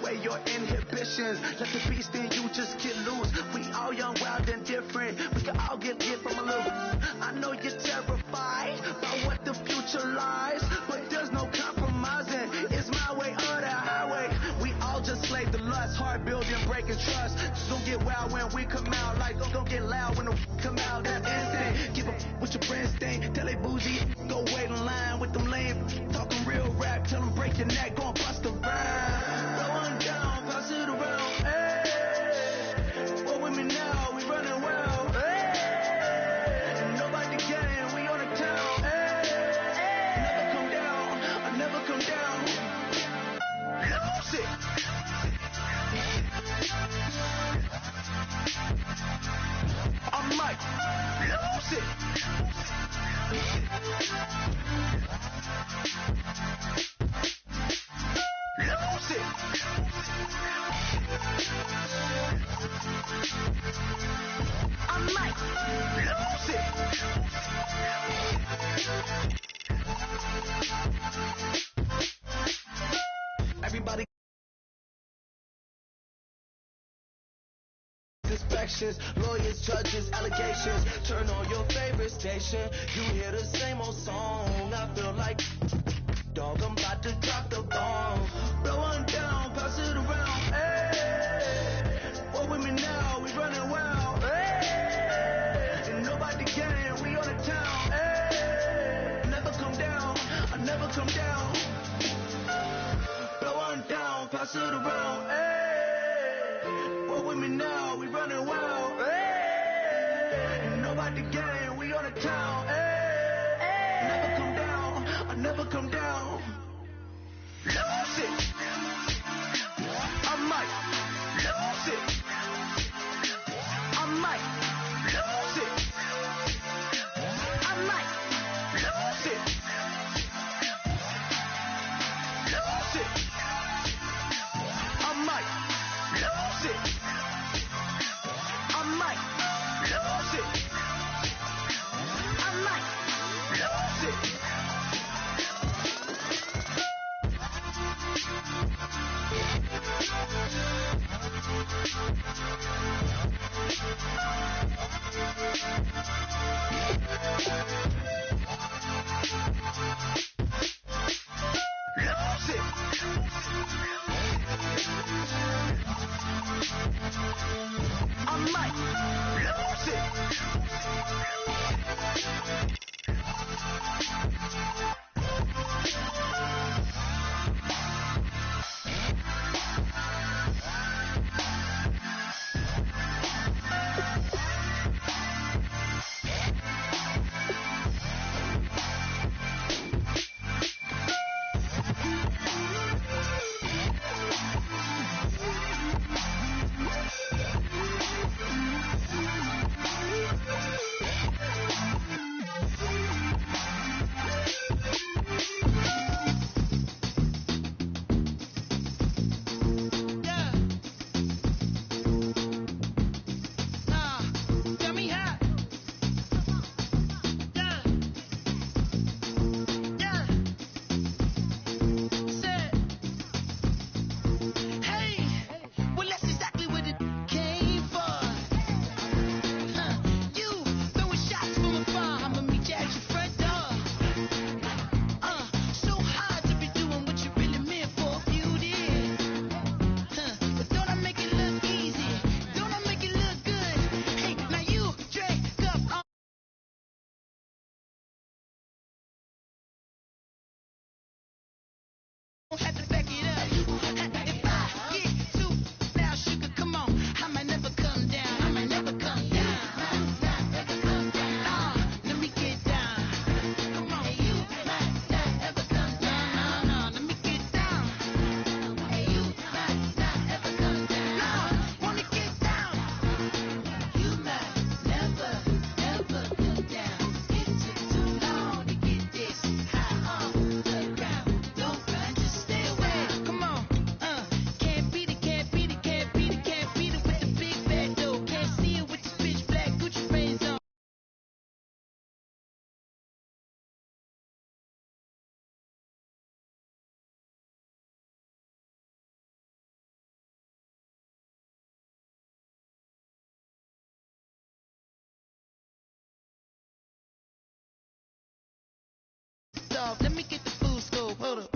away your inhibitions. Let the beast in you just get loose. We all young, wild, and different. We can all get from a little. I know you're terrified about what the future lies, but there's no compromising. It's my way or the highway. We all just slave the lust, heart building, breaking trust. Just don't get wild when we come out. Like don't get loud when the come out. That instant. Give up with your friends thing. Tell they bougie, go wait in line with them lame. Talking real rap, tell them break your neck, go and bust the rhyme. Rolling down, pass it around. Hey, what with me now? We running wild. Hey, nobody getting, we on the town. Hey, never come down, I never come down. Lose it. I might lose it. Lose it. I might lose it. Everybody inspections, lawyers, judges, allegations. Turn on your favorite station. You hear the same old song. I feel like dog, I'm about to drop the bomb. Blowing down, pass it around. Hey, what with me now? We running wild. Hey, and nobody getting, we on the town. Hey, never come down, I never come down. Blowing down, pass it around. Hey, what with me now? We running wild. Hey, and nobody getting, we on the town. Hey, never come down, I never come down. Lose it. I might lose it. I might lose it. I might lose it. Lose it. I hold up.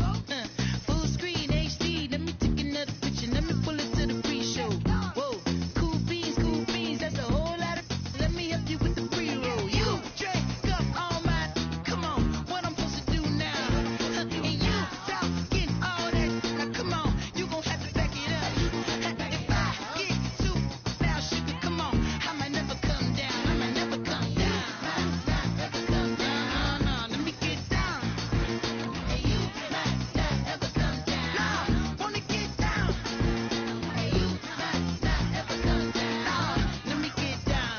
Full screen HD, let me take another picture, let me pull it to the pre-show. Whoa, cool beans, that's a whole lot of. Let me help you with the pre-roll. You drink up all my. Come on, what I'm supposed to do now? And you talking all that. Now come on, you gon' have to back it up. If I get too now, sugar, come on, I might never come down. I might never come down. Never come down. No, let me get down. And you might not ever come down. No, wanna get down. And you might not ever come down. No, let me get down.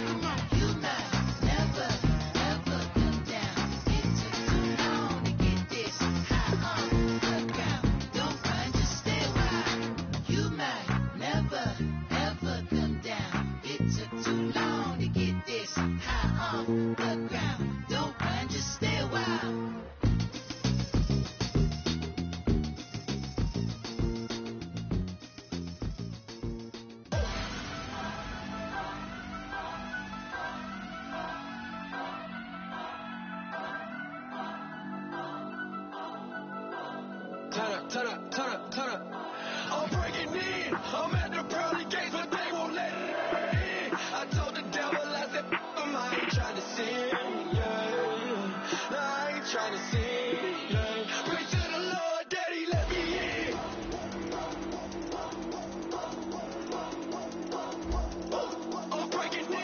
Come on, you might never ever come down. It took too long to get this high on the ground. Don't run, just stay wild. You might never ever come down. It took too long to get this high on the ground. Don't run, just stay wild. Turn up. I'm breaking in. I'm at the pearly gates, but they won't let it in. I told the devil, I said, I ain't trying to sin, yeah. No, I ain't trying to sin, yeah. Pray to the Lord that he let me in. I'm breaking in.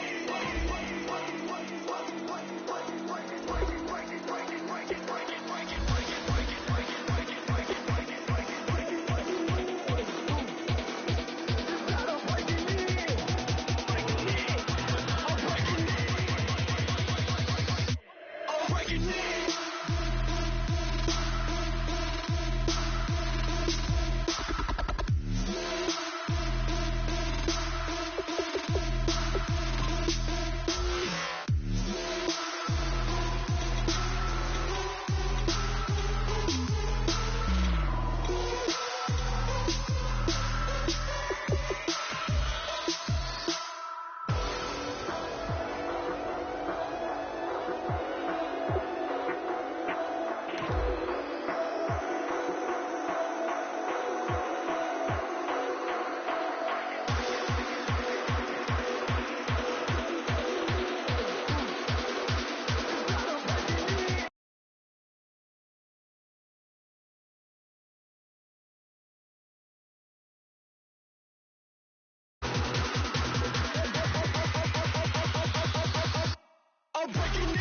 I'm breaking in.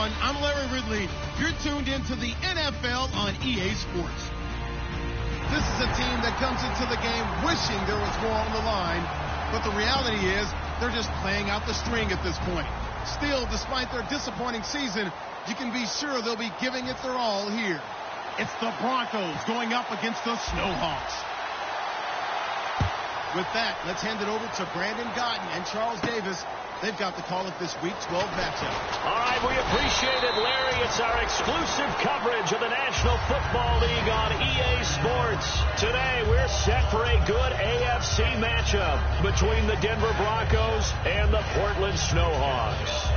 I'm Larry Ridley. You're tuned into the NFL on EA Sports. This is a team that comes into the game wishing there was more on the line, but the reality is they're just playing out the string at this point. Still, despite their disappointing season, you can be sure they'll be giving it their all here. It's the Broncos going up against the Snowhawks. With that, let's hand it over to Brandon Gotten and Charles Davis. They've got the call of this Week 12 matchup. All right, we appreciate it, Larry. It's our exclusive coverage of the National Football League on EA Sports. Today, we're set for a good AFC matchup between the Denver Broncos and the Portland Snowhawks.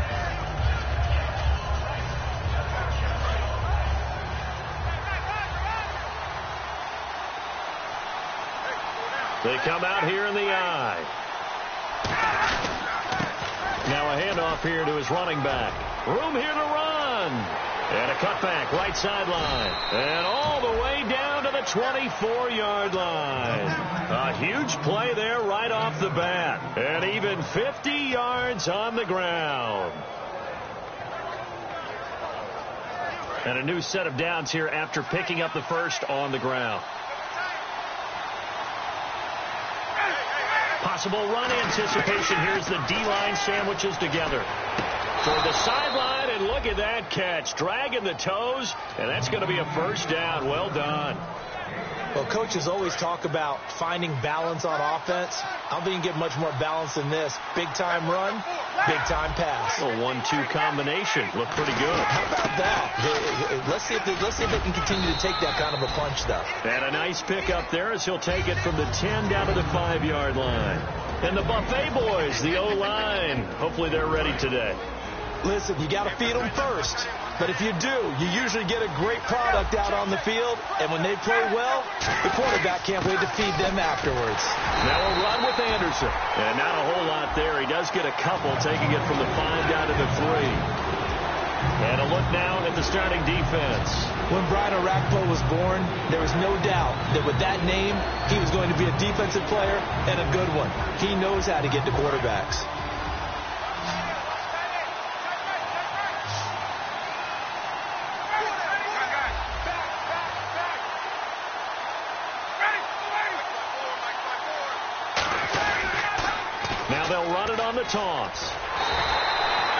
They come out here in the eye. Now a handoff here to his running back. Room here to run. And a cutback, right sideline. And all the way down to the 24-yard line. A huge play there right off the bat. And even 50 yards on the ground. And a new set of downs here after picking up the first on the ground. Possible run anticipation. Here's the D-line sandwiches together. toward the sideline, and look at that catch. Dragging the toes, and that's going to be a first down. Well done. Well, coaches always talk about finding balance on offense. I don't think you can get much more balance than this. Big-time run, big-time pass. A 1-2 combination. Looked pretty good. How about that? Let's see if they can continue to take that kind of a punch, though. And a nice pick up there as he'll take it from the 10 down to the 5-yard line. And the Buffet boys, the O-line, hopefully they're ready today. Listen, you got to feed them first. But if you do, you usually get a great product out on the field. And when they play well, the quarterback can't wait to feed them afterwards. Now a run with Anderson. And not a whole lot there. He does get a couple, taking it from the 5 down to the 3. And a look now at the starting defense. When Brian Orakpo was born, there was no doubt that with that name, he was going to be a defensive player and a good one. He knows how to get to quarterbacks. Now they'll run it on the toss.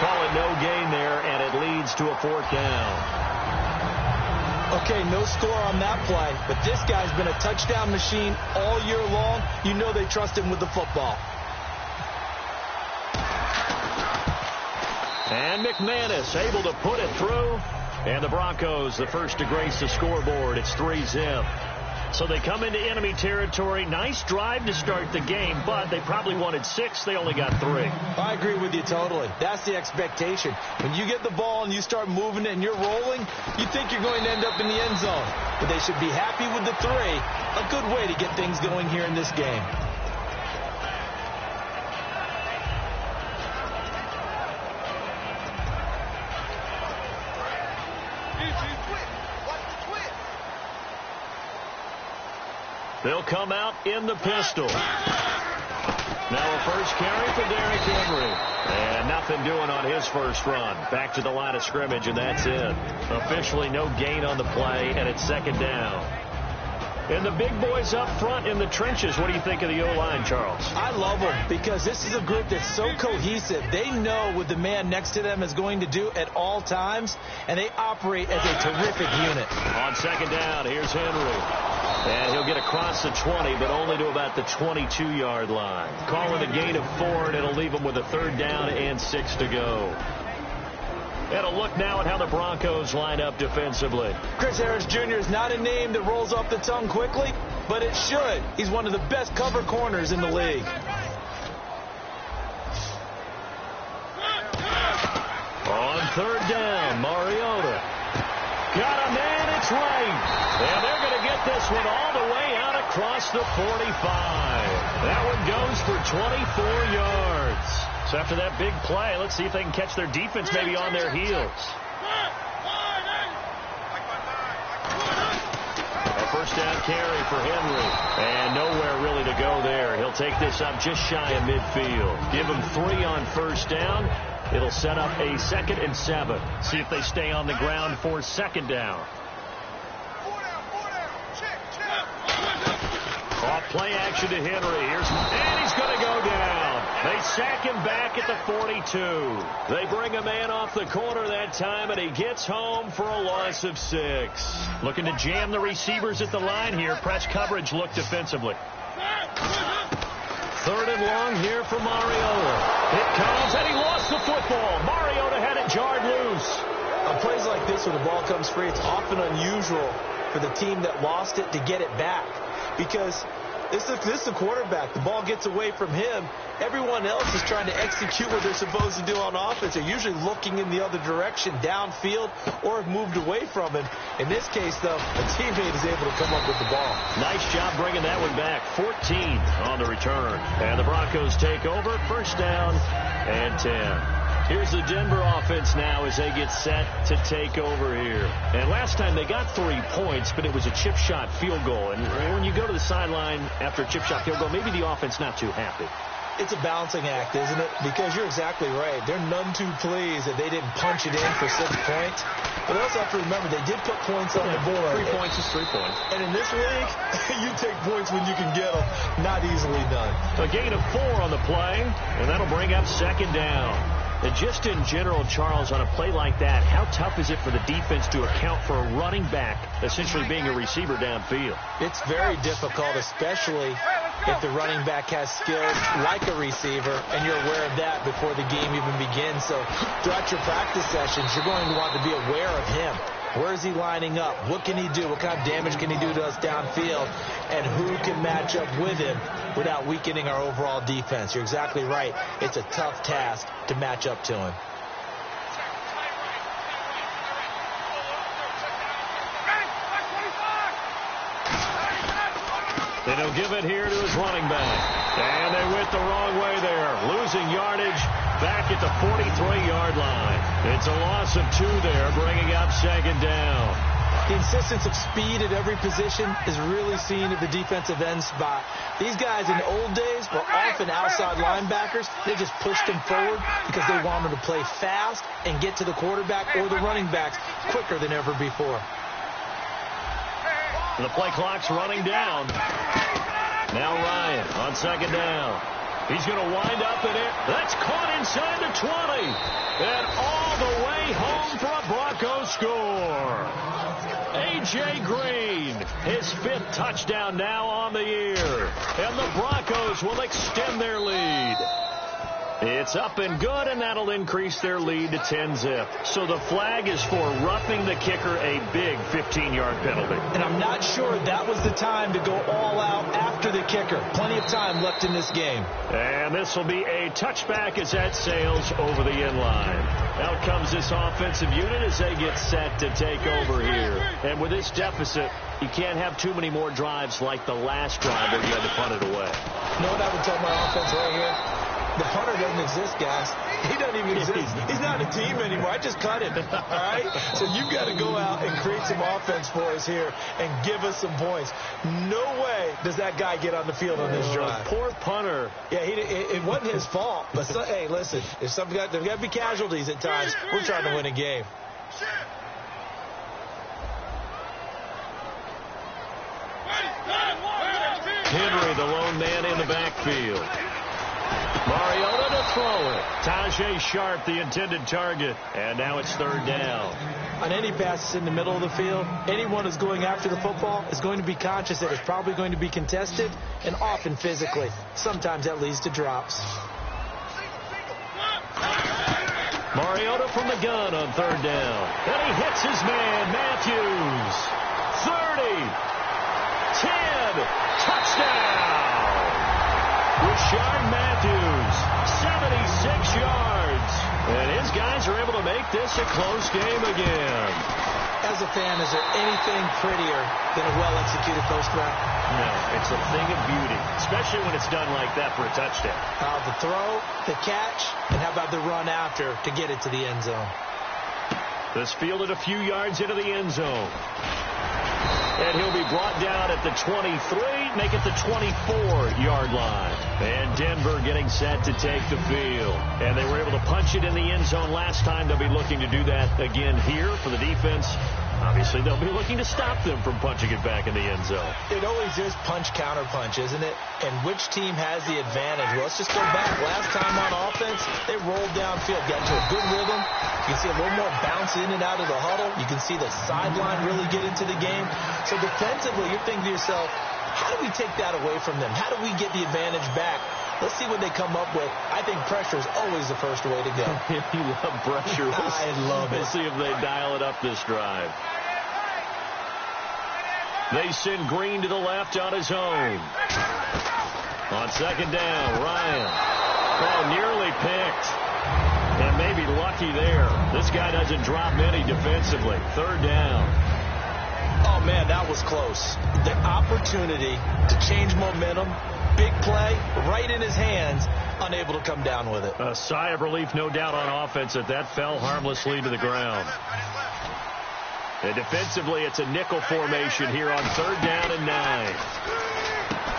Call it no gain there, and it leads to a 4th down. Okay, no score on that play, but this guy's been a touchdown machine all year long. You know they trust him with the football. And McManus able to put it through. And the Broncos, the first to grace the scoreboard. It's 3-zip. So they come into enemy territory. Nice drive to start the game, but they probably wanted 6. They only got 3. I agree with you totally. That's the expectation. When you get the ball and you start moving it and you're rolling, you think you're going to end up in the end zone. But they should be happy with the 3. A good way to get things going here in this game. They'll come out in the pistol. Now a first carry for Derrick Henry. And nothing doing on his first run. Back to the line of scrimmage, and that's it. Officially no gain on the play, and it's 2nd down. And the big boys up front in the trenches. What do you think of the O-line, Charles? I love them because this is a group that's so cohesive. They know what the man next to them is going to do at all times, and they operate as a terrific unit. On 2nd down, here's Henry. And he'll get across the 20, but only to about the 22-yard line. Calling a gain of 4, and it'll leave him with a 3rd down and 6 to go. And a look now at how the Broncos line up defensively. Chris Harris Jr. is not a name that rolls off the tongue quickly, but it should. He's one of the best cover corners in the league. On 3rd down, Mariota. Got a man, it's right. And they're going to get this one all the way out across the 45. That one goes for 24 yards. So after that big play, let's see if they can catch their defense maybe on their heels. A first down carry for Henry. And nowhere really to go there. He'll take this up just shy of midfield. Give him 3 on first down. It'll set up a 2nd and 7. See if they stay on the ground for 2nd down. Off play action to Henry. And he's going to go down. They sack him back at the 42. They bring a man off the corner that time, and he gets home for a loss of 6. Looking to jam the receivers at the line here. Press coverage look defensively. 3rd and long here for Mariota. It comes, and he lost the football. Mariota had it jarred loose. On plays like this, when the ball comes free, it's often unusual for the team that lost it to get it back. Because this is the quarterback. The ball gets away from him. Everyone else is trying to execute what they're supposed to do on offense. They're usually looking in the other direction, downfield, or have moved away from him. In this case, though, a teammate is able to come up with the ball. Nice job bringing that one back. 14 on the return. And the Broncos take over. 1st down and 10. Here's the Denver offense now as they get set to take over here. And last time they got 3 points, but it was a chip shot field goal. And when you go to the sideline after a chip shot field goal, maybe the offense not too happy. It's a balancing act, isn't it? Because you're exactly right. They're none too pleased that they didn't punch it in for 6 points. But they also have to remember they did put points on the board. 3 points is 3 points. And in this league, you take points when you can get them. Not easily done. A gain of 4 on the play, and that'll bring up 2nd down. And just in general, Charles, on a play like that, how tough is it for the defense to account for a running back essentially being a receiver downfield? It's very difficult, especially if the running back has skills like a receiver, and you're aware of that before the game even begins. So throughout your practice sessions, you're going to want to be aware of him. Where is he lining up? What can he do? What kind of damage can he do to us downfield? And who can match up with him without weakening our overall defense? You're exactly right. It's a tough task to match up to him. They don't give it here to his running back. And they went the wrong way there. Losing yardage back at the 43-yard line. It's a loss of 2 there, bringing up second down. The insistence of speed at every position is really seen at the defensive end spot. These guys in the old days were often outside linebackers. They just pushed them forward because they wanted to play fast and get to the quarterback or the running backs quicker than ever before. The play clock's running down. Now Ryan on second down. He's going to wind up in it. That's caught inside the 20. And all the way home for a Broncos score. A.J. Green, his 5th touchdown now on the year. And the Broncos will extend their lead. It's up and good, and that'll increase their lead to 10-zip. So the flag is for roughing the kicker, a big 15-yard penalty. And I'm not sure that was the time to go all out after the kicker. Plenty of time left in this game. And this will be a touchback as that sails over the end line. Out comes this offensive unit as they get set to take over here. And with this deficit, you can't have too many more drives like the last drive where you had to punt it away. You know what I would tell my offense right here? The punter doesn't exist, guys. He doesn't even exist. He's not a team anymore. I just cut him, all right? So you've got to go out and create some offense for us here and give us some points. No way does that guy get on the field on this drive. Poor punter. Yeah, it wasn't his fault. But hey, listen, there's got to be casualties at times. We're trying to win a game. Henry, the lone man in the backfield. Mariota to throw it. Tajay Sharp, the intended target. And now it's 3rd down. On any passes in the middle of the field, anyone who's going after the football is going to be conscious that it's probably going to be contested and often physically. Sometimes that leads to drops. Mariota from the gun on 3rd down. And he hits his man, Matthews. 30. 10. Touchdown. Rashard Matthews, 76 yards. And his guys are able to make this a close game again. As a fan, is there anything prettier than a well-executed post route? No, it's a thing of beauty, especially when it's done like that for a touchdown. The throw, the catch, and how about the run after to get it to the end zone? This fielded a few yards into the end zone. And he'll be brought down at the 23, make it the 24-yard line. And Denver getting set to take the field. And they were able to punch it in the end zone last time. They'll be looking to do that again here for the defense. Obviously, they'll be looking to stop them from punching it back in the end zone. It always is punch-counter-punch, isn't it? And which team has the advantage? Well, let's just go back. Last time on offense, they rolled downfield, got into a good rhythm. You can see a little more bounce in and out of the huddle. You can see the sideline really get into the game. So defensively, you're thinking to yourself, how do we take that away from them? How do we get the advantage back? Let's see what they come up with. I think pressure is always the first way to go. You love pressure. I love it. We'll see if they dial it up this drive. They send Green to the left on his own. On 2nd down, Ryan. Oh, nearly picked. And maybe lucky there. This guy doesn't drop many defensively. 3rd down. Oh, man, that was close. The opportunity to change momentum, big play, right in his hands, unable to come down with it. A sigh of relief, no doubt, on offense that fell harmlessly to the ground. And defensively, it's a nickel formation here on 3rd down and 9.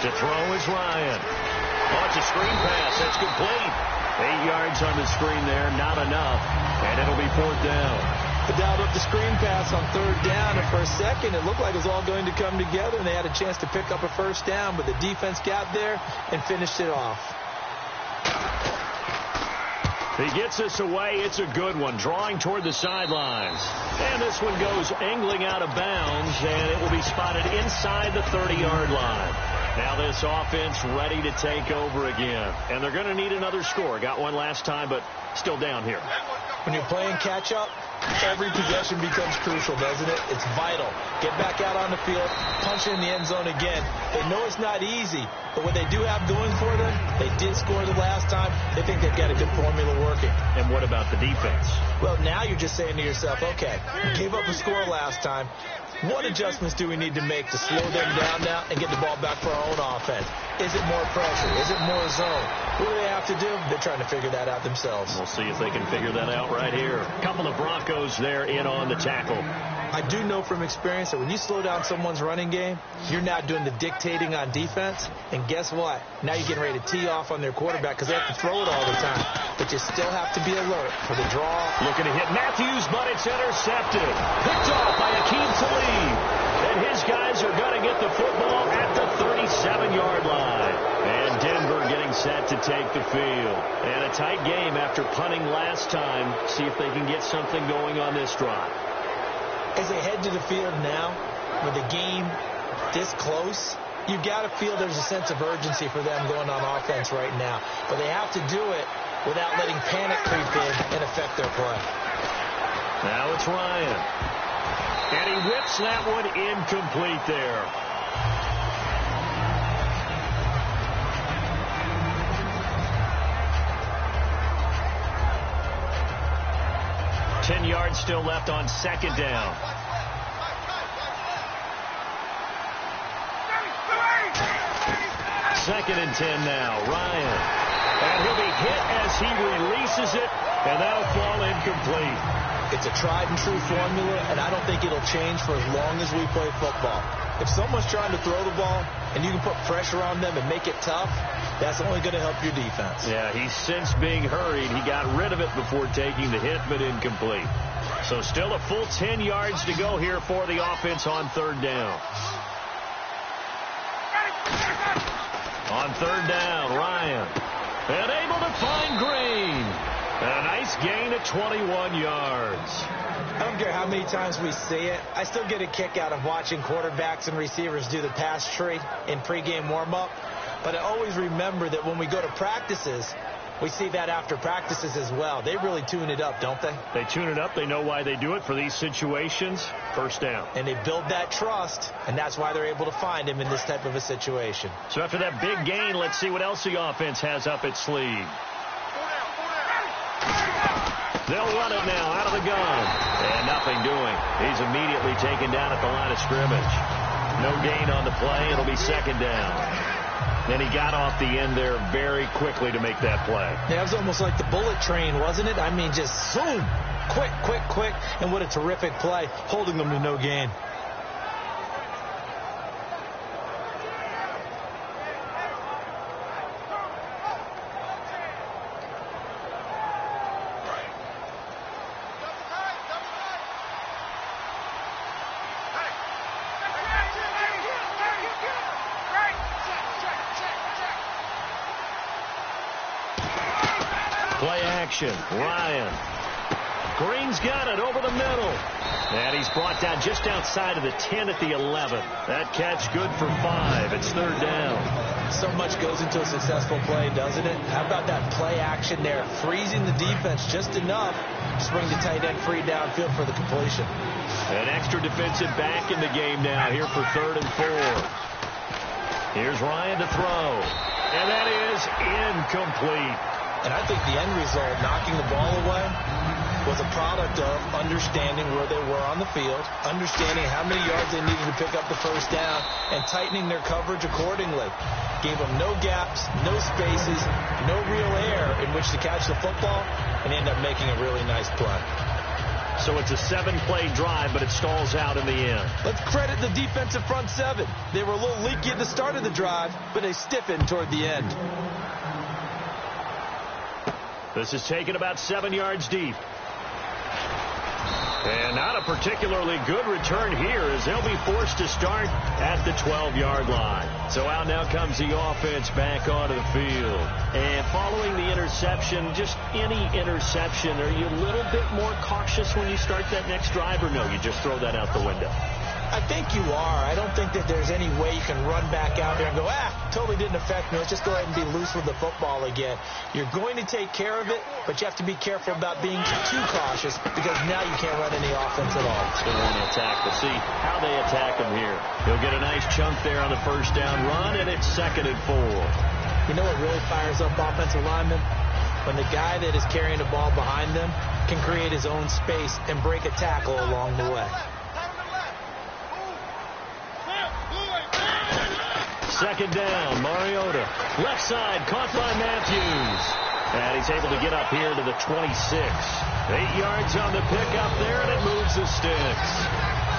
To throw is Ryan. Oh, it's a screen pass. That's complete. 8 yards on the screen there, not enough. And it'll be 4th down. They dialed up the screen pass on 3rd down, and for a second, it looked like it was all going to come together, and they had a chance to pick up a 1st down, but the defense got there and finished it off. He gets this away. It's a good one, drawing toward the sidelines. And this one goes angling out of bounds, and it will be spotted inside the 30-yard line. Now this offense ready to take over again. And they're going to need another score. Got one last time, but still down here. When you're playing catch-up, every possession becomes crucial, doesn't it? It's vital. Get back out on the field, punch in the end zone again. They know it's not easy, but what they do have going for them, they did score the last time. They think they've got a good formula working. And what about the defense? Well, now you're just saying to yourself, okay, we gave up a score last time. What adjustments do we need to make to slow them down now and get the ball back for our own offense? Is it more pressure? Is it more zone? What do they have to do? They're trying to figure that out themselves. We'll see if they can figure that out right here. A couple of Broncos there in on the tackle. I do know from experience that when you slow down someone's running game, you're not doing the dictating on defense. And guess what? Now you're getting ready to tee off on their quarterback because they have to throw it all the time. But you still have to be alert for the draw. Looking to hit Matthews, but it's intercepted. Picked off by Akeem Talib. And his guys are going to get the football at the 37-yard line. And Denver getting set to take the field. And a tight game after punting last time. See if they can get something going on this drive. As they head to the field now, with the game this close, you've got to feel there's a sense of urgency for them going on offense right now. But they have to do it without letting panic creep in and affect their play. Now it's Ryan. And he whips that one incomplete there. Yards still left on second down. Second and 10 now. Ryan. And he'll be hit as he releases it, and that'll fall incomplete. It's a tried and true formula, and I don't think it'll change for as long as we play football. If someone's trying to throw the ball and you can put pressure on them and make it tough, that's only going to help your defense. Yeah, he's since being hurried. He got rid of it before taking the hit, but incomplete. So still a full 10 yards to go here for the offense on third down. On third down, Ryan. And able to find Green. A nice gain at 21 yards. I don't care how many times we see it. I still get a kick out of watching quarterbacks and receivers do the pass tree in pregame warm-up. But I always remember that when we go to practices, we see that after practices as well. They really tune it up, don't they? They tune it up. They know why they do it for these situations. First down. And they build that trust, and that's why they're able to find him in this type of a situation. So after that big gain, let's see what else the offense has up its sleeve. They'll run it now out of the gun. And nothing doing. He's immediately taken down at the line of scrimmage. No gain on the play. It'll be second down. And he got off the end there very quickly to make that play. Yeah, it was almost like the bullet train, wasn't it? I mean, just zoom. Quick, quick, quick. And what a terrific play, holding them to no gain. Play action. Ryan. Green's got it over the middle. And he's brought down just outside of the 10 at the 11. That catch good for 5. It's third down. So much goes into a successful play, doesn't it? How about that play action there? Freezing the defense just enough to bring the tight end free downfield for the completion. An extra defensive back in the game now here for third and 4. Here's Ryan to throw. And that is incomplete. And I think the end result, knocking the ball away, was a product of understanding where they were on the field, understanding how many yards they needed to pick up the first down, and tightening their coverage accordingly. Gave them no gaps, no spaces, no real air in which to catch the football, and end up making a really nice play. So it's a 7-play drive, but it stalls out in the end. Let's credit the defensive front 7. They were a little leaky at the start of the drive, but they stiffened toward the end. This is taken about 7 yards deep. And not a particularly good return here as they'll be forced to start at the 12-yard line. So out now comes the offense back onto the field. And following the interception, just any interception, are you a little bit more cautious when you start that next drive, or no, you just throw that out the window? I think you are. I don't think that there's any way you can run back out there and go, totally didn't affect me. Let's just go ahead and be loose with the football again. You're going to take care of it, but you have to be careful about being too cautious because now you can't run any offense at all. They want to attack. We'll see how they attack them here. He'll get a nice chunk there on the first down run, and it's 2nd and 4. You know what really fires up offensive linemen? When the guy that is carrying the ball behind them can create his own space and break a tackle along the way. 2nd down, Mariota. Left side, caught by Matthews. And he's able to get up here to the 26. 8 yards on the pickup there, and it moves the sticks.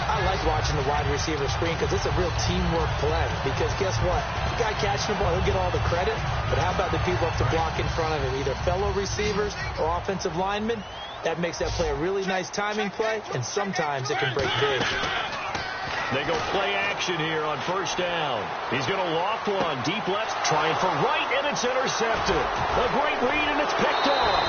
I like watching the wide receiver screen because it's a real teamwork play. Because guess what? The guy catching the ball, he'll get all the credit. But how about the people up to block in front of him, either fellow receivers or offensive linemen? That makes that play a really nice timing play, and sometimes it can break big. They go play action here on first down. He's going to loft one. Deep left, trying for right, and it's intercepted. A great read, and it's picked off.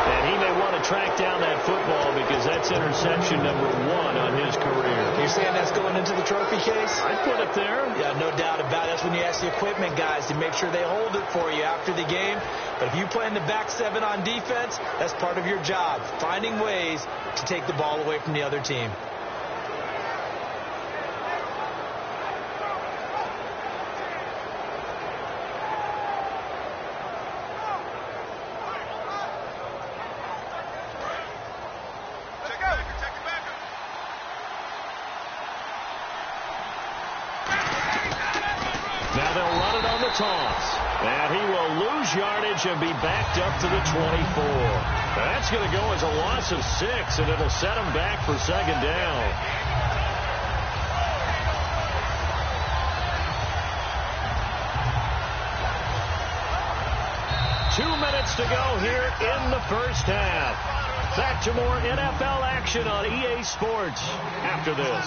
And he may want to track down that football because that's interception number 1 on his career. You're saying that's going into the trophy case? I'd put it there. Yeah, no doubt about it. That's when you ask the equipment guys to make sure they hold it for you after the game. But if you play in the back 7 on defense, that's part of your job, finding ways to take the ball away from the other team. Now they'll run it on the toss. And he will lose yardage and be backed up to the 24. That's going to go as a loss of 6, and it'll set him back for 2nd down. Two minutes to go here in the first half. Back to more NFL action on EA Sports after this.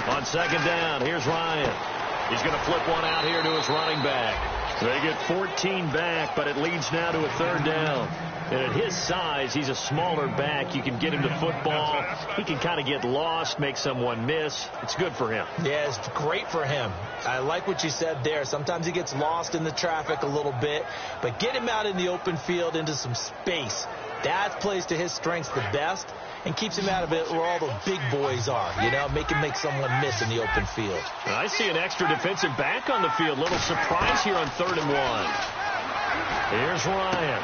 On 2nd down, here's Ryan. He's going to flip one out here to his running back. They get 14 back, but it leads now to a 3rd down. And at his size, he's a smaller back. You can get him to football. He can kind of get lost, make someone miss. It's good for him. Yeah, it's great for him. I like what you said there. Sometimes he gets lost in the traffic a little bit, but get him out in the open field into some space. That plays to his strengths the best and keeps him out of it where all the big boys are, you know, make him make someone miss in the open field. And I see an extra defensive back on the field. Little surprise here on 3rd and 1. Here's Ryan.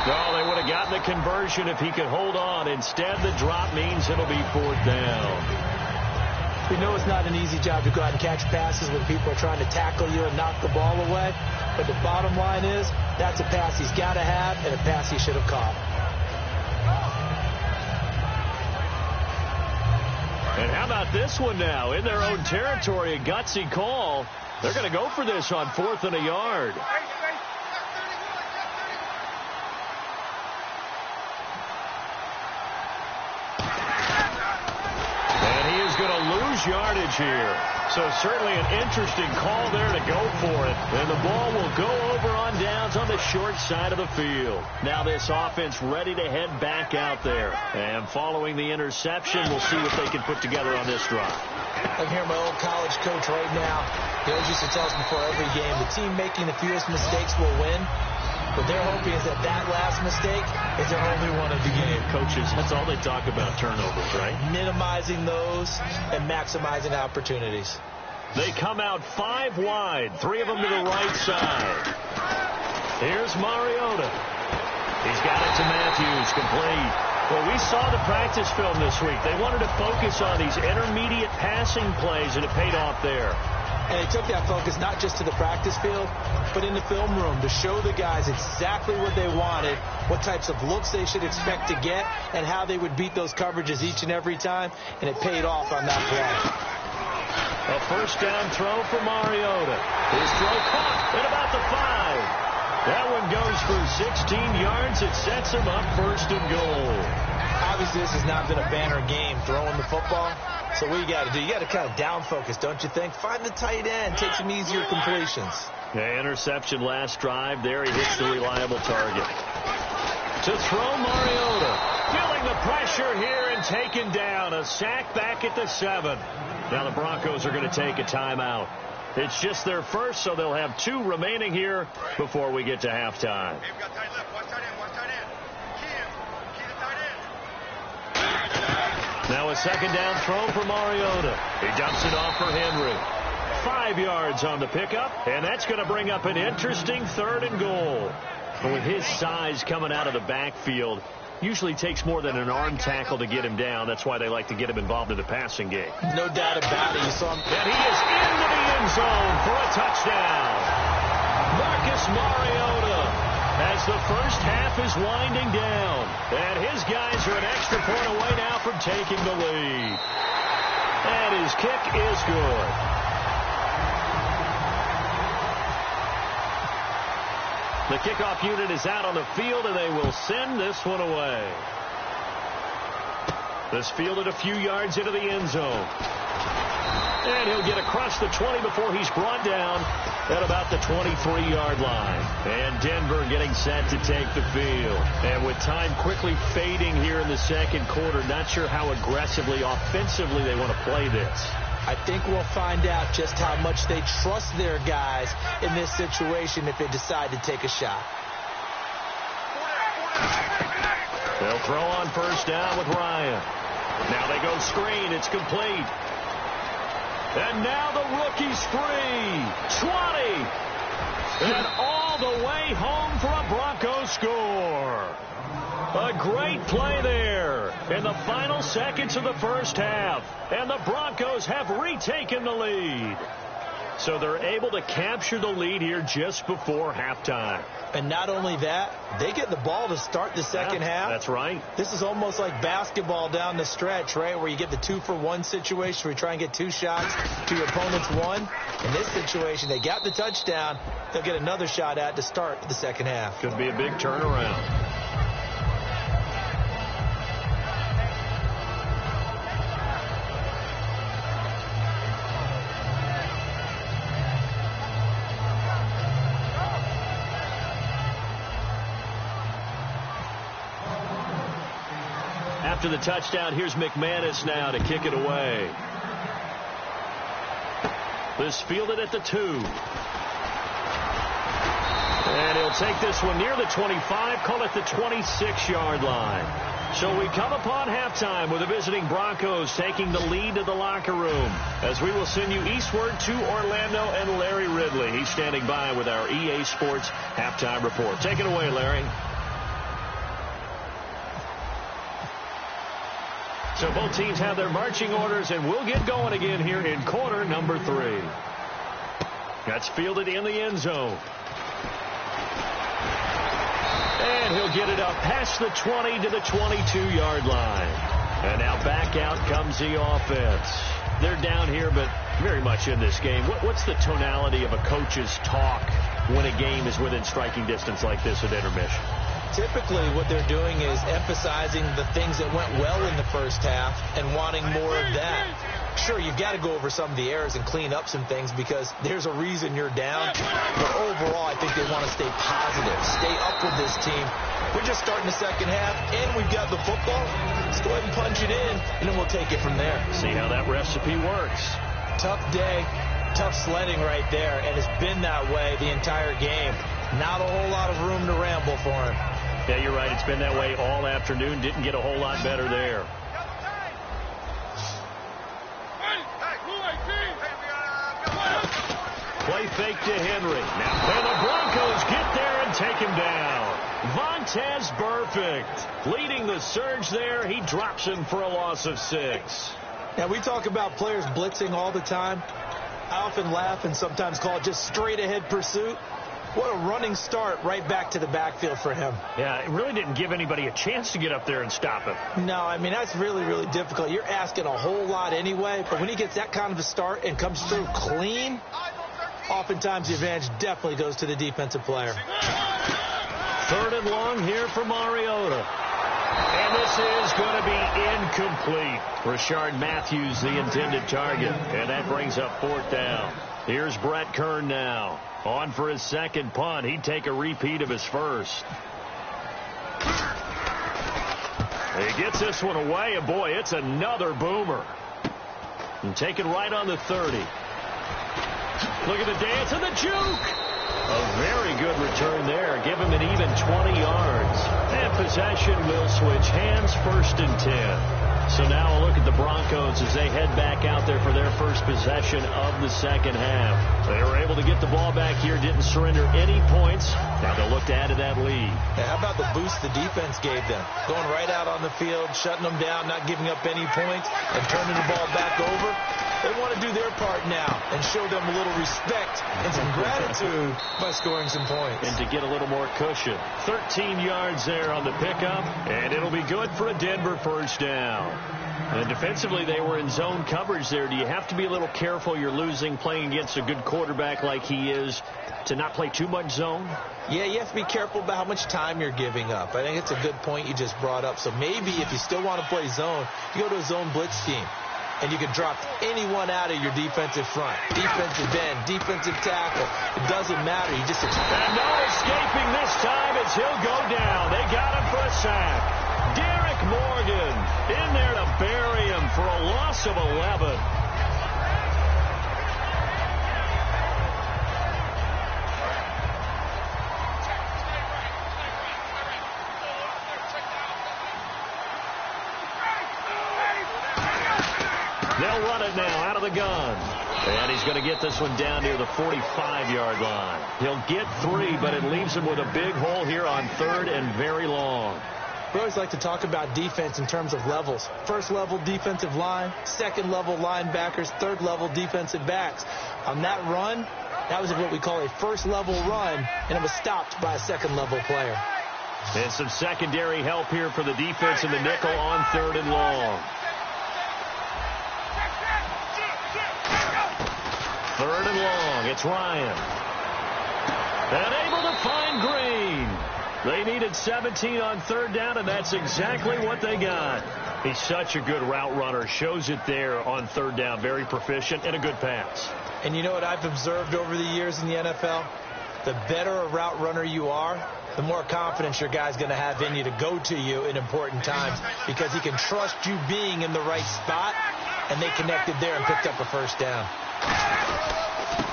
Oh, they would have gotten the conversion if he could hold on. Instead, the drop means it'll be 4th down. We know it's not an easy job to go out and catch passes when people are trying to tackle you and knock the ball away. But the bottom line is, that's a pass he's got to have and a pass he should have caught. And how about this one now? In their own territory, a gutsy call. They're going to go for this on 4th and a yard. And he is going to lose yardage here. So certainly an interesting call there to go for it. And the ball will go over on downs on the short side of the field. Now this offense ready to head back out there. And following the interception, we'll see what they can put together on this drive. I can hear my old college coach right now. He always used to tell us before every game, the team making the fewest mistakes will win. What they're hoping is that that last mistake is their only one of the game. Coaches, that's all they talk about, turnovers, right? Minimizing those and maximizing opportunities. They come out 5 wide, 3 of them to the right side. Here's Mariota. He's got it to Matthews, complete. Well, we saw the practice film this week. They wanted to focus on these intermediate passing plays, and it paid off there. And they took that focus not just to the practice field, but in the film room to show the guys exactly what they wanted, what types of looks they should expect to get, and how they would beat those coverages each and every time, and it paid off on that play. A first down throw for Mariota. His throw caught at about the 5. That one goes for 16 yards. It sets him up first and goal. Obviously, this has not been a banner game throwing the football. So what you got to do, you got to kind of down focus, don't you think? Find the tight end, take some easier completions. The interception last drive. There he hits the reliable target. To throw Mariota. Feeling the pressure here and taken down. A sack back at the 7. Now the Broncos are going to take a timeout. It's just their first, so they'll have 2 remaining here before we get to halftime. Now a second down throw for Mariota. He dumps it off for Henry. 5 yards on the pickup, and that's going to bring up an interesting 3rd and goal. And with his size coming out of the backfield, usually takes more than an arm tackle to get him down. That's why they like to get him involved in the passing game. No doubt about it. You saw him. And he is into the end zone for a touchdown. Marcus Mariota, as the first half is winding down. And his guys are an extra point away now from taking the lead. And his kick is good. The kickoff unit is out on the field, and they will send this one away. This fielded a few yards into the end zone. And he'll get across the 20 before he's brought down at about the 23-yard line. And Denver getting set to take the field. And with time quickly fading here in the second quarter, not sure how aggressively, offensively they want to play this. I think we'll find out just how much they trust their guys in this situation if they decide to take a shot. They'll throw on first down with Ryan. Now they go screen. It's complete. And now the rookie's free. 20. And all the way home for a Broncos score. A great play there in the final seconds of the first half. And the Broncos have retaken the lead. So they're able to capture the lead here just before halftime. And not only that, they get the ball to start the second half. That's right. This is almost like basketball down the stretch, right, where you get the 2-for-1 situation where you try and get 2 shots to your opponent's 1. In this situation, they got the touchdown. They'll get another shot at to start the second half. Could be a big turnaround. After the touchdown, here's McManus now to kick it away. This fielded at the 2. And he'll take this one near the 25, call it the 26-yard line. So we come upon halftime with the visiting Broncos taking the lead to the locker room, as we will send you eastward to Orlando and Larry Ridley. He's standing by with our EA Sports halftime report. Take it away, Larry. So both teams have their marching orders, and we'll get going again here in quarter number 3. That's fielded in the end zone. And he'll get it up past the 20 to the 22-yard line. And now back out comes the offense. They're down here, but very much in this game. What's the tonality of a coach's talk when a game is within striking distance like this at intermission? Typically, what they're doing is emphasizing the things that went well in the first half and wanting more of that. Sure, you've got to go over some of the errors and clean up some things because there's a reason you're down. But overall, I think they want to stay positive, stay up with this team. We're just starting the second half, and we've got the football. Let's go ahead and punch it in, and then we'll take it from there. See how that recipe works. Tough day, tough sledding right there, and it's been that way the entire game. Not a whole lot of room to ramble for him. Yeah, you're right. It's been that way all afternoon. Didn't get a whole lot better there. Play fake to Henry. Now can the Broncos get there and take him down? Vontaze Burfict leading the surge there. He drops him for a loss of 6. Now, we talk about players blitzing all the time. I often laugh and sometimes call it just straight-ahead pursuit. What a running start right back to the backfield for him. Yeah, it really didn't give anybody a chance to get up there and stop him. No, I mean, that's really, really difficult. You're asking a whole lot anyway, but when he gets that kind of a start and comes through clean, oftentimes the advantage definitely goes to the defensive player. 3rd and long here for Mariota. And this is going to be incomplete. Rashard Matthews, the intended target. And that brings up 4th down. Here's Brett Kern now. On for his second punt. He'd take a repeat of his first. He gets this one away, and boy, it's another boomer. And taken right on the 30. Look at the dance and the juke. A very good return there. Give him an even 20 yards. And possession will switch hands, 1st and 10. So now a look at the Broncos as they head back out there for their first possession of the second half. They were able to get the ball back here, didn't surrender any points. Now they'll look to add to that lead. How about the boost the defense gave them? Going right out on the field, shutting them down, not giving up any points, and turning the ball back over. They want to do their part now and show them a little respect and some gratitude by scoring some points. And to get a little more cushion. 13 yards there on the pickup, and it'll be good for a Denver 1st down. And defensively, they were in zone coverage there. Do you have to be a little careful? You're losing playing against a good quarterback like he is to not play too much zone? Yeah, you have to be careful about how much time you're giving up. I think it's a good point you just brought up. So maybe if you still want to play zone, you go to a zone blitz scheme. And you can drop anyone out of your defensive front. Defensive end, defensive tackle. It doesn't matter. You just expect. And no escaping this time as he'll go down. They got him for a sack. Derek Morgan in there to bury him for a loss of 11. They'll run it now out of the gun. And he's going to get this one down near the 45-yard line. He'll get 3, but it leaves him with a big hole here on 3rd and very long. We always like to talk about defense in terms of levels. 1st level defensive line, 2nd level linebackers, 3rd level defensive backs. On that run, that was what we call a 1st level run, and it was stopped by a 2nd level player. And some secondary help here for the defense in the nickel on 3rd and long. 3rd and long. It's Ryan. And able to find Green. They needed 17 on 3rd down, and that's exactly what they got. He's such a good route runner. Shows it there on 3rd down. Very proficient and a good pass. And you know what I've observed over the years in the NFL? The better a route runner you are, the more confidence your guy's going to have in you to go to you in important times because he can trust you being in the right spot, and they connected there and picked up a 1st down.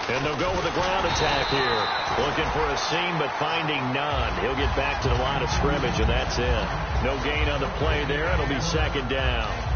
And they'll go with a ground attack here. Looking for a seam, but finding none. He'll get back to the line of scrimmage, and that's it. No gain on the play there. It'll be 2nd down.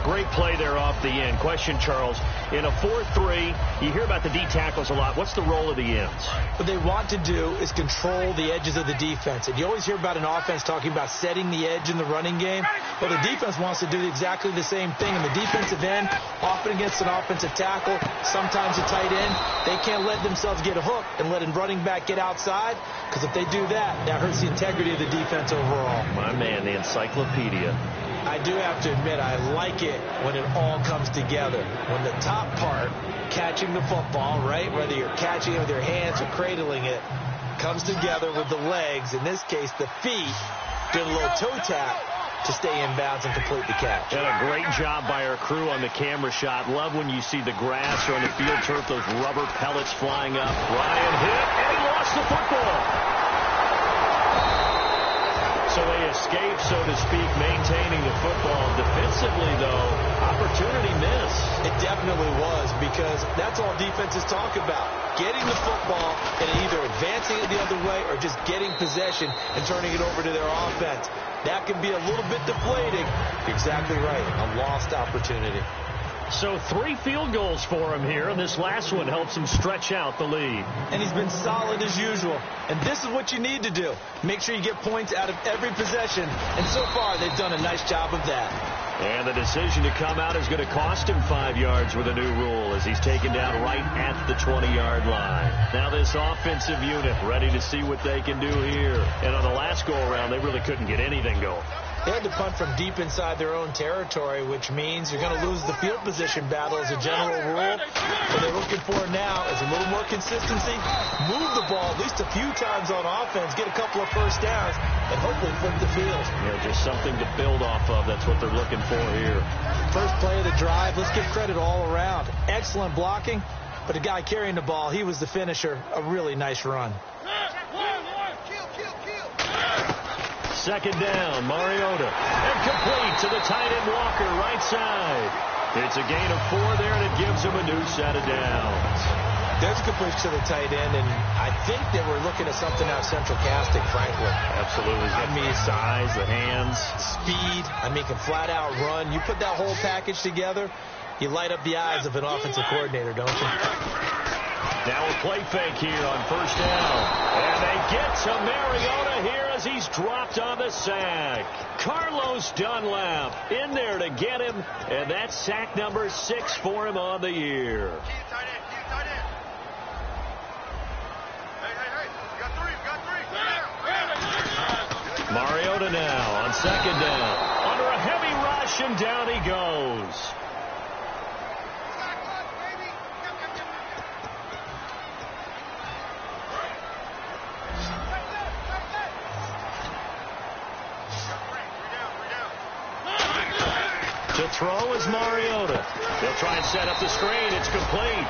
Great play there off the end. Question, Charles, in a 4-3, you hear about the D tackles a lot. What's the role of the ends? What they want to do is control the edges of the defense. And you always hear about an offense talking about setting the edge in the running game. Well, the defense wants to do exactly the same thing. In the defensive end, often against an offensive tackle, sometimes a tight end, they can't let themselves get a hook and let a running back get outside, because if they do that, that hurts the integrity of the defense overall. My man, the encyclopedia. I do have to admit, I like it when it all comes together. When the top part, catching the football, right, whether you're catching it with your hands or cradling it, comes together with the legs, in this case the feet, doing a little toe tap to stay in bounds and complete the catch. And a great job by our crew on the camera shot. Love when you see the grass or on the field turf, those rubber pellets flying up. Ryan hit, and he lost the football. So they escape, so to speak, maintaining the football. Defensively, though, opportunity missed. It definitely was, because that's all defenses talk about. Getting the football and either advancing it the other way or just getting possession and turning it over to their offense. That can be a little bit deflating. You're exactly right. A lost opportunity. So 3 field goals for him here, and this last one helps him stretch out the lead. And he's been solid as usual. And this is what you need to do. Make sure you get points out of every possession. And so far, they've done a nice job of that. And the decision to come out is going to cost him 5 yards with a new rule as he's taken down right at the 20-yard line. Now this offensive unit ready to see what they can do here. And on the last go-around, they really couldn't get anything going. They had to punt from deep inside their own territory, which means you're going to lose the field position battle as a general rule. What they're looking for now is a little more consistency, move the ball at least a few times on offense, get a couple of first downs, and hopefully flip the field. Just something to build off of. That's what they're looking for here. First play of the drive, let's give credit all around. Excellent blocking, but the guy carrying the ball, he was the finisher. A really nice run. Second down, Mariota. And complete to the tight end Walker, right side. It's a gain of 4 there, and it gives him a new set of downs. There's a completion to the tight end, and I think they were looking at something out central casting, frankly. Absolutely. He's got the size, the hands. Speed. Can flat out run. You put that whole package together, you light up the eyes of an offensive coordinator, don't you? Now a play fake here on first down. And they get to Mariota here as he's dropped on the sack. Carlos Dunlap in there to get him. And that's sack number 6 for him on the year. Mariota now on second down. Under a heavy rush, and down he goes. To throw is Mariota. They'll try and set up the screen. It's complete.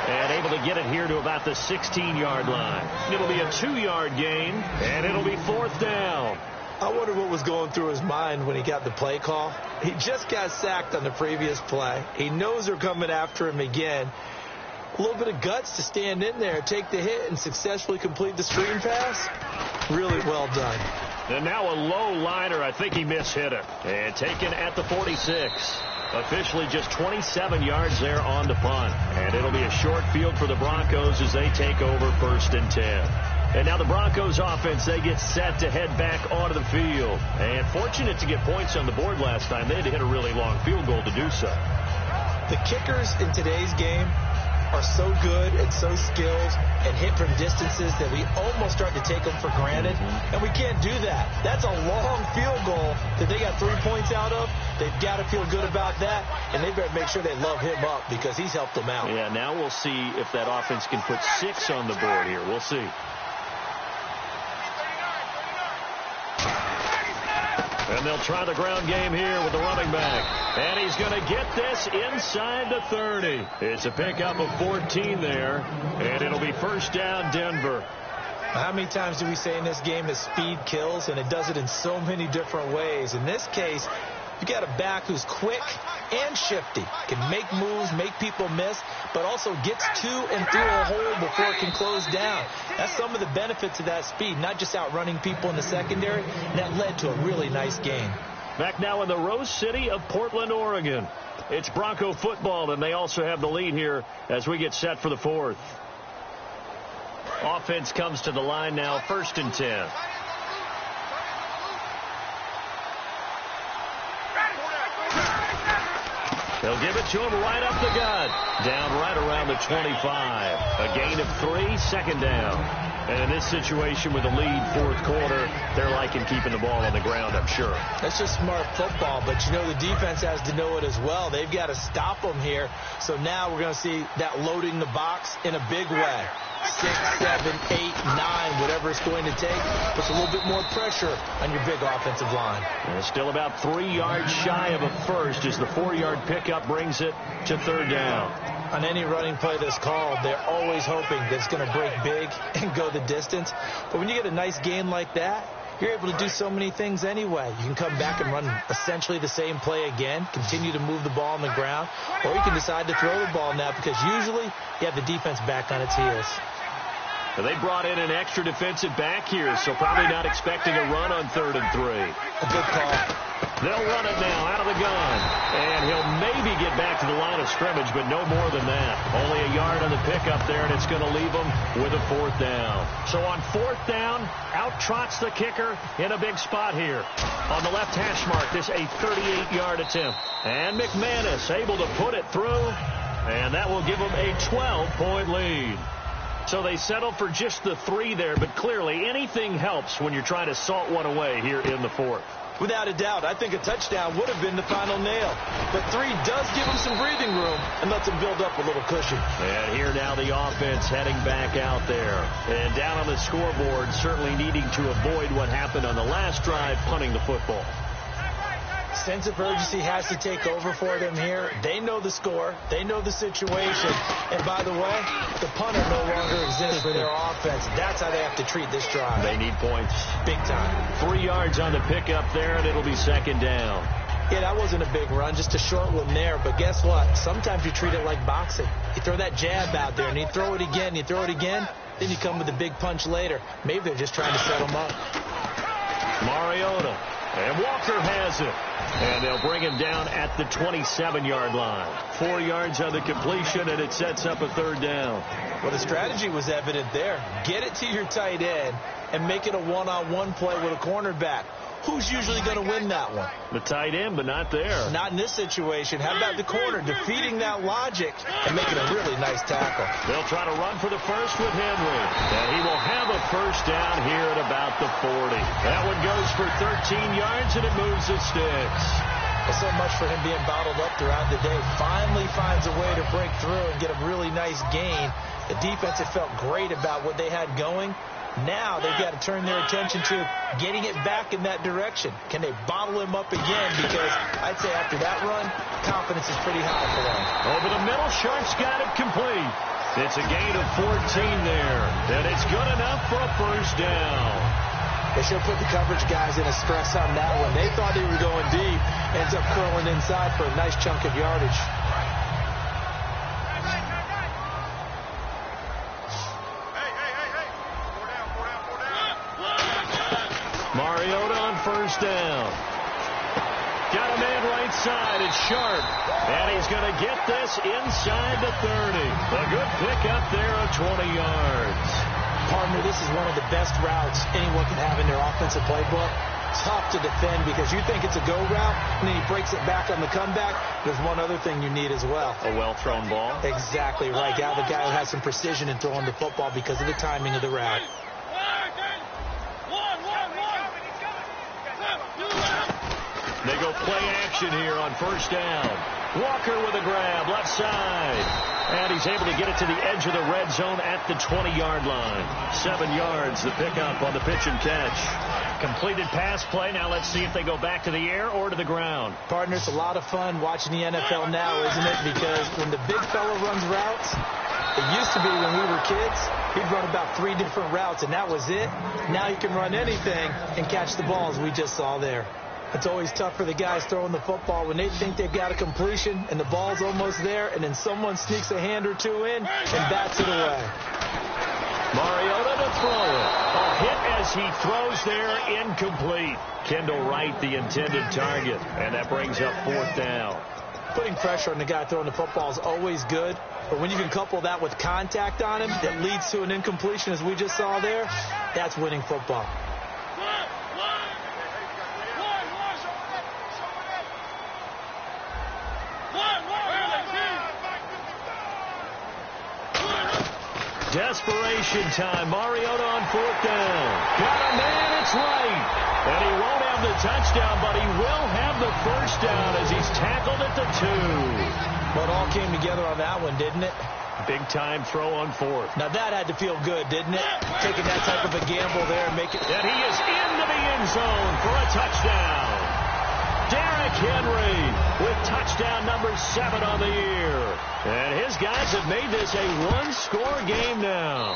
And able to get it here to about the 16-yard line. It'll be a 2-yard gain, and it'll be 4th down. I wonder what was going through his mind when he got the play call. He just got sacked on the previous play. He knows they're coming after him again. A little bit of guts to stand in there, take the hit, and successfully complete the screen pass. Really well done. And now a low liner. I think he mishit it. And taken at the 46. Officially just 27 yards there on the punt. And it'll be a short field for the Broncos as they take over 1st and 10. And now the Broncos offense, they get set to head back onto the field. And fortunate to get points on the board last time. They had to hit a really long field goal to do so. The kickers in today's game are so good and so skilled and hit from distances that we almost start to take them for granted. And we can't do that. That's a long field goal that they got 3 points out of. They've got to feel good about that, and they better make sure they love him up because he's helped them out. Yeah, now we'll see if that offense can put 6 on the board here. We'll see. And they'll try the ground game here with the running back. And he's going to get this inside the 30. It's a pickup of 14 there. And it'll be 1st down, Denver. How many times do we say in this game that speed kills? And it does it in so many different ways. In this case, you got a back who's quick and shifty, can make moves, make people miss, but also gets to and through a hole before it can close down. That's some of the benefits of that speed, not just outrunning people in the secondary, and that led to a really nice game. Back now in the Rose City of Portland, Oregon. It's Bronco football, and they also have the lead here as we get set for the 4th. Offense comes to the line now, 1st and 10. They'll give it to him right up the gut. Down right around the 25. A gain of 3, 2nd down. And in this situation with the lead 4th quarter, they're liking keeping the ball on the ground, I'm sure. That's just smart football, but you know the defense has to know it as well. They've got to stop them here. So now we're going to see that loading the box in a big way. 6, 7, 8, 9, whatever it's going to take, puts a little bit more pressure on your big offensive line. And still about 3 yards shy of a first as the 4-yard pickup brings it to 3rd down. On any running play that's called, they're always hoping that it's going to break big and go the distance. But when you get a nice gain like that, you're able to do so many things anyway. You can come back and run essentially the same play again, continue to move the ball on the ground, or you can decide to throw the ball now because usually you have the defense back on its heels. They brought in an extra defensive back here, so probably not expecting a run on 3rd and 3. A good call. They'll run it now out of the gun. And he'll maybe get back to the line of scrimmage, but no more than that. Only a yard on the pickup there, and it's going to leave them with a 4th down. So on 4th down, out trots the kicker in a big spot here. On the left hash mark, this a 38-yard attempt. And McManus able to put it through, and that will give them a 12-point lead. So they settle for just the 3 there, but clearly anything helps when you're trying to salt one away here in the 4th. Without a doubt, I think a touchdown would have been the final nail. But 3 does give them some breathing room and lets them build up a little cushion. And here now the offense heading back out there. And down on the scoreboard, certainly needing to avoid what happened on the last drive, punting the football. Sense of urgency has to take over for them here. They know the score. They know the situation. And by the way, the punter no longer exists for their offense. That's how they have to treat this drive. They need points. Big time. 3 yards on the pickup there, and it'll be 2nd down. Yeah, that wasn't a big run, just a short one there. But guess what? Sometimes you treat it like boxing. You throw that jab out there, and you throw it again, you throw it again, then you come with a big punch later. Maybe they're just trying to set them up. Mariota. And Walker has it. And they'll bring him down at the 27-yard line. 4 yards on the completion, and it sets up a 3rd down. Well, the strategy was evident there. Get it to your tight end and make it a one-on-one play with a cornerback. Who's usually going to win that one? The tight end, but not there. Not in this situation. How about the corner defeating that logic and making a really nice tackle? They'll try to run for the first with Henry. And he will have a 1st down here at about the 40. That one goes for 13 yards, and it moves the sticks. Well, so much for him being bottled up throughout the day. Finally finds a way to break through and get a really nice gain. The defense had felt great about what they had going. Now they've got to turn their attention to getting it back in that direction. Can they bottle him up again? Because I'd say after that run, confidence is pretty high for them. Over the middle, Sharp's got it complete. It's a gain of 14 there, and it's good enough for a 1st down. They should put the coverage guys in a stress on that one. They thought they were going deep. Ends up curling inside for a nice chunk of yardage. Mariota on 1st down. Got a man right side. It's Sharp. And he's going to get this inside the 30. A good pickup there of 20 yards. Partner, this is one of the best routes anyone can have in their offensive playbook. Tough to defend because you think it's a go route, and then he breaks it back on the comeback. There's one other thing you need as well. A well-thrown ball. Exactly right. Got the guy who has some precision in throwing the football because of the timing of the route. They go play action here on 1st down. Walker with a grab, left side. And he's able to get it to the edge of the red zone at the 20-yard line. 7 yards, the pickup on the pitch and catch. Completed pass play. Now let's see if they go back to the air or to the ground. Partner, it's a lot of fun watching the NFL now, isn't it? Because when the big fella runs routes, it used to be when we were kids, he'd run about 3 different routes, and that was it. Now you can run anything and catch the balls we just saw there. It's always tough for the guys throwing the football when they think they've got a completion and the ball's almost there, and then someone sneaks a hand or two in and bats it away. Mariota to throw it. A hit as he throws there, incomplete. Kendall Wright, the intended target, and that brings up 4th down. Putting pressure on the guy throwing the football is always good, but when you can couple that with contact on him that leads to an incompletion as we just saw there, that's winning football. Desperation time. Mariota on 4th down. Got a man, it's Wright. And he won't have the touchdown, but he will have the 1st down as he's tackled at the 2. But it all came together on that one, didn't it? Big time throw on 4th. Now that had to feel good, didn't it? Taking that type of a gamble there and making... And he is into the end zone for a touchdown. Derrick Henry with touchdown number 7 on the year. And his guys have made this a 1-score game now.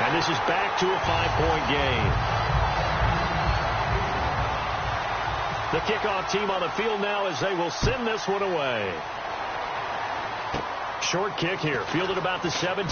And this is back to a 5-point game. The kickoff team on the field now as they will send this one away. Short kick here, fielded about the 17.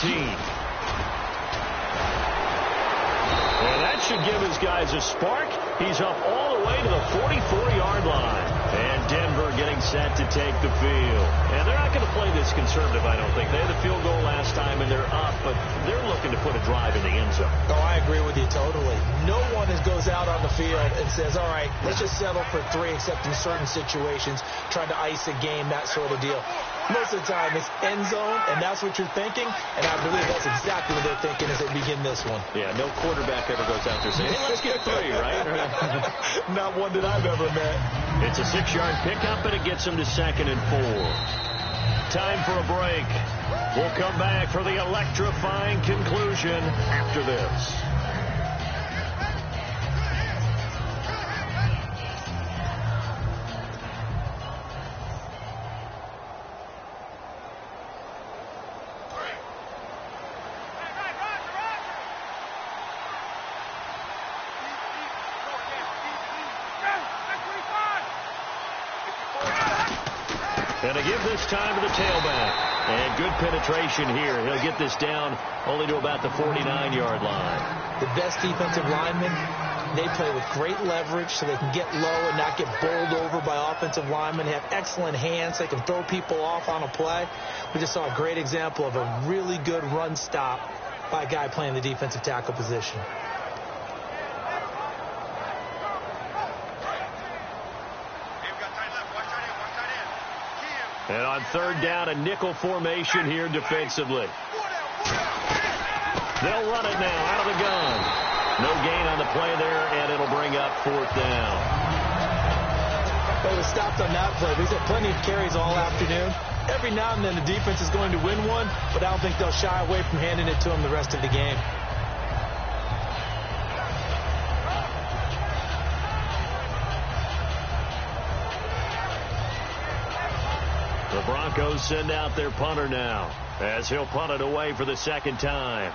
should give his guys a spark. He's up all the way to the 44-yard line. And Denver getting set to take the field. And they're not going to play this conservative, I don't think. They had the field goal last time, and they're up, but they're looking to put a drive in the end zone. Oh, I agree with you totally. No one goes out on the field and says, all right, let's just settle for 3, except in certain situations, trying to ice a game, that sort of deal. Most of the time, it's end zone, and that's what you're thinking, and I believe that's exactly what they're thinking as they begin this one. Yeah, no quarterback ever goes out there saying, hey, let's get 3, right? Not one that I've ever met. It's a 6-yard pickup, and it gets them to 2nd and 4. Time for a break. We'll come back for the electrifying conclusion after this. And to give this time to the tailback. And good penetration here. He'll get this down only to about the 49-yard line. The best defensive linemen, they play with great leverage so they can get low and not get bowled over by offensive linemen. They have excellent hands. They can throw people off on a play. We just saw a great example of a really good run stop by a guy playing the defensive tackle position. And on 3rd down, a nickel formation here defensively. They'll run it now out of the gun. No gain on the play there, and it'll bring up 4th down. They were stopped on that play. They've had plenty of carries all afternoon. Every now and then the defense is going to win one, but I don't think they'll shy away from handing it to them the rest of the game. The Broncos send out their punter now as he'll punt it away for the 2nd time.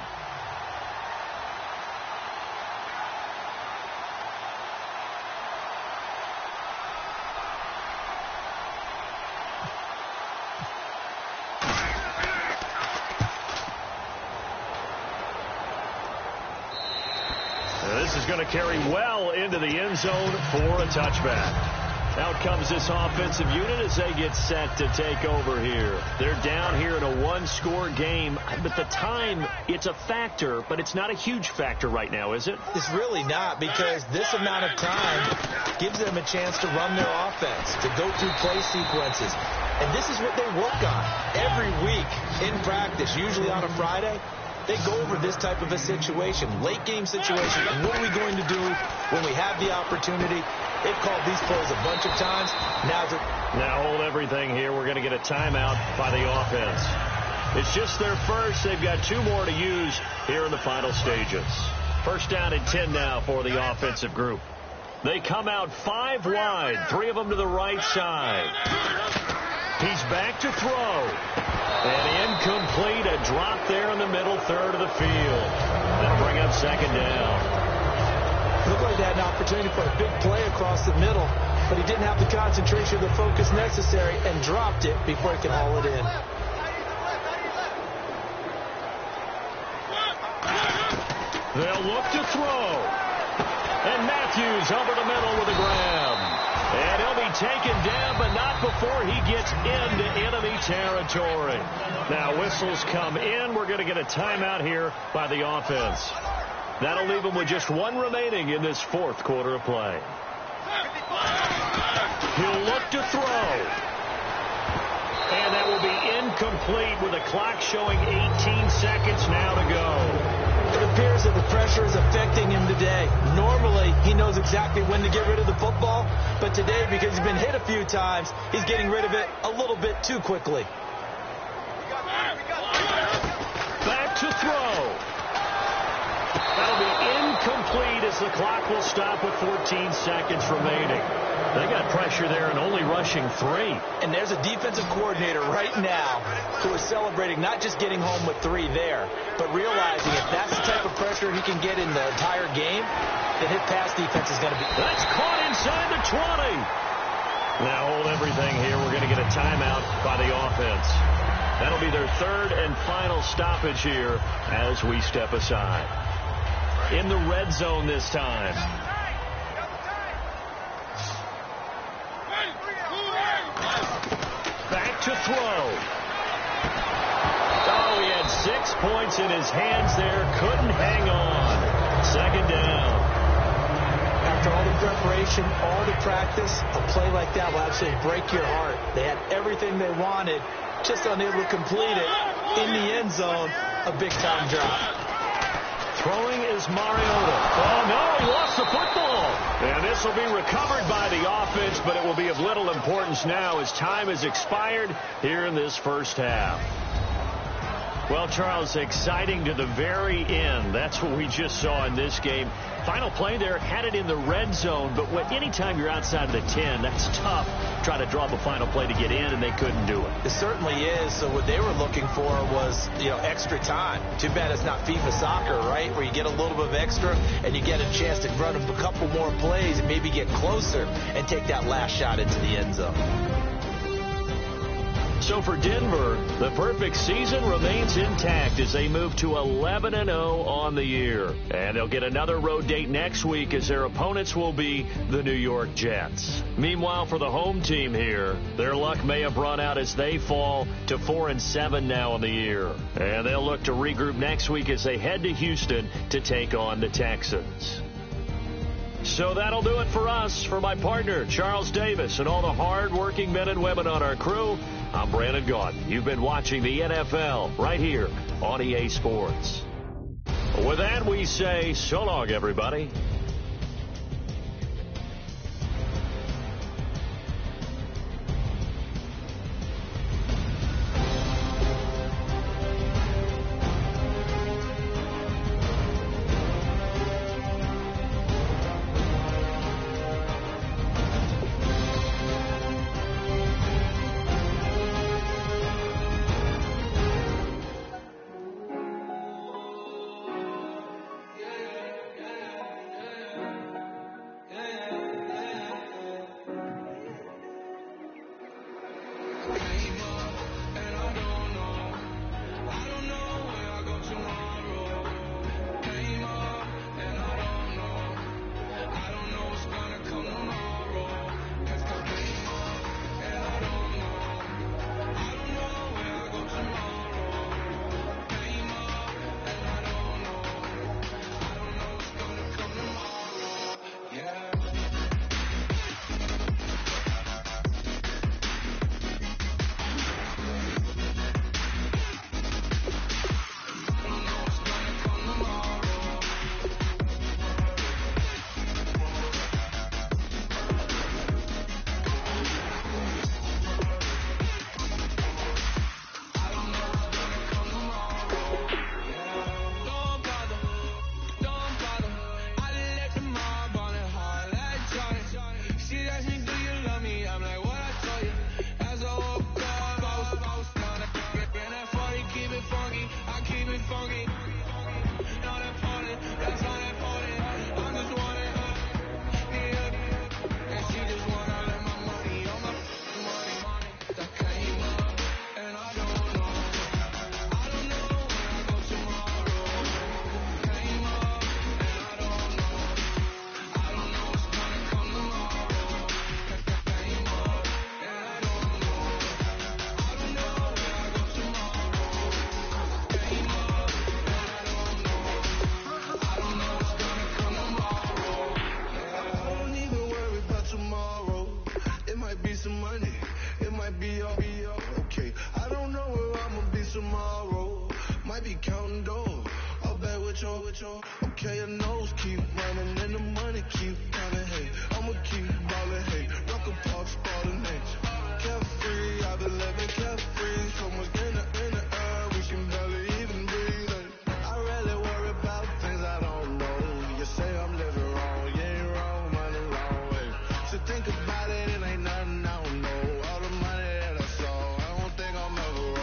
This is going to carry well into the end zone for a touchback. Out comes this offensive unit as they get set to take over here. They're down here in a one-score game, but the time, it's a factor, but it's not a huge factor right now, is it? It's really not, because this amount of time gives them a chance to run their offense, to go through play sequences. And this is what they work on every week in practice, usually on a Friday. They go over this type of a situation, late game situation. And what are we going to do when we have the opportunity? They've called these plays a bunch of times. Now hold everything here. We're going to get a timeout by the offense. It's just their first. They've got 2 more to use here in the final stages. 1st down and 10 now for the offensive group. They come out 5 wide, 3 of them to the right side. He's back to throw. And incomplete, a drop there in the middle third of the field. That'll bring up 2nd down. Looked like they had an opportunity for a big play across the middle, but he didn't have the concentration or the focus necessary and dropped it before he could haul it in. They'll look to throw. And Matthews over the middle with a grab. And he'll be taken down, but not before he gets into enemy territory. Now whistles come in. We're going to get a timeout here by the offense. That'll leave him with just 1 remaining in this 4th quarter of play. He'll look to throw. And that will be incomplete with the clock showing 18 seconds now to go. It appears that the pressure is affecting him today. Normally, he knows exactly when to get rid of the football, but today, because he's been hit a few times, he's getting rid of it a little bit too quickly. Back to throw. That'll be incomplete as the clock will stop with 14 seconds remaining. They got pressure there and only rushing 3. And there's a defensive coordinator right now who is celebrating not just getting home with 3 there, but realizing if that's the type of pressure he can get in the entire game, the hit pass defense is going to be... That's caught inside the 20. Now hold everything here. We're going to get a timeout by the offense. That'll be their 3rd and final stoppage here as we step aside. in the red zone this time. Back to throw. Oh, he had 6 points in his hands there. Couldn't hang on. Second down. After all the preparation, all the practice, a play like that will absolutely break your heart. They had everything they wanted, just unable to complete it. In the end zone, a big-time drop. Throwing is Mariota. Oh, no, he lost the football. And this will be recovered by the offense, but it will be of little importance now as time has expired here in this first half. Well, Charles, exciting to the very end. That's what we just saw in this game. Final play there, had it in the red zone, but anytime you're outside of the 10, that's tough. Try to draw the final play to get in, and they couldn't do it. It certainly is. So what they were looking for was, extra time. Too bad it's not FIFA soccer, right, where you get a little bit of extra and you get a chance to run a couple more plays and maybe get closer and take that last shot into the end zone. So for Denver, the perfect season remains intact as they move to 11-0 on the year. And they'll get another road date next week as their opponents will be the New York Jets. Meanwhile, for the home team here, their luck may have run out as they fall to 4-7 now on the year. And they'll look to regroup next week as they head to Houston to take on the Texans. So that'll do it for us. For my partner, Charles Davis, and all the hard-working men and women on our crew, I'm Brandon Gaudin. You've been watching the NFL right here on EA Sports. With that, we say so long, everybody. Okay, your nose keep running and the money keep coming. Hey, I'ma keep ballin'. Hey, rock a pop, spallin'. Hey, carefree, I've been living carefree. So much in the air, we can barely even breathe. Hey, I really worry about things I don't know. You say I'm living wrong, you ain't wrong, money long way. So think about it, it ain't nothing I don't know. All the money that I saw, I don't think I'm ever wrong.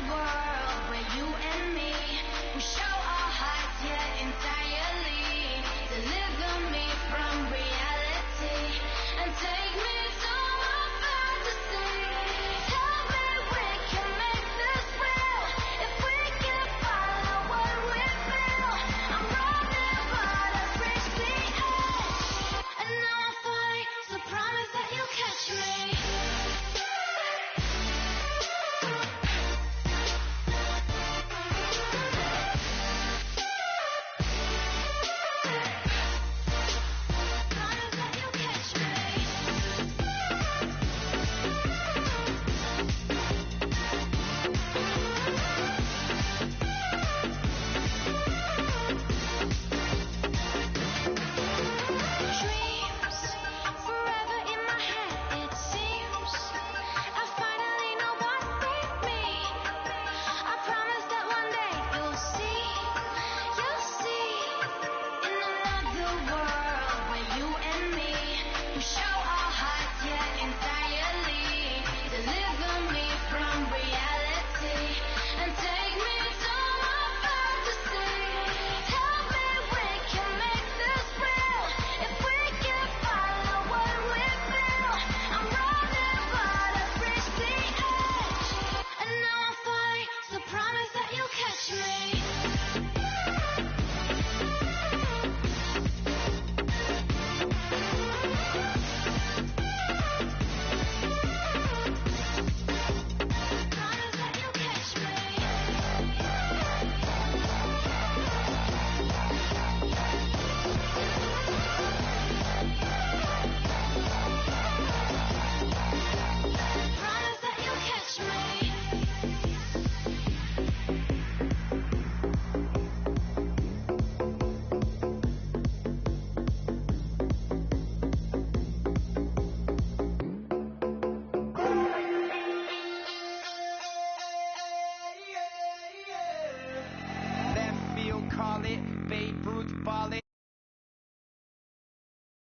world where you and me, we show our hearts yet entirely. Deliver me from reality and take me to my fantasy. Tell me we can make this real if we can follow what we feel. I'm running but I've reached the edge, and now I'm falling, so promise that you'll catch me. Promise that you'll catch Dreams forever in my head, it seems. I finally know what they mean. I promise that one day you'll see. In another world where you and me, we show our hearts yet entirely. Deliver me from reality and take me to my fantasy. Tell me we can make this real if we can follow what we feel. I'm running but I've reached the edge, and now I'm falling, so promise that you'll catch me. Promise that you'll catch me. Promise that you'll catch me. Left field, call it Babe Ruth ball it.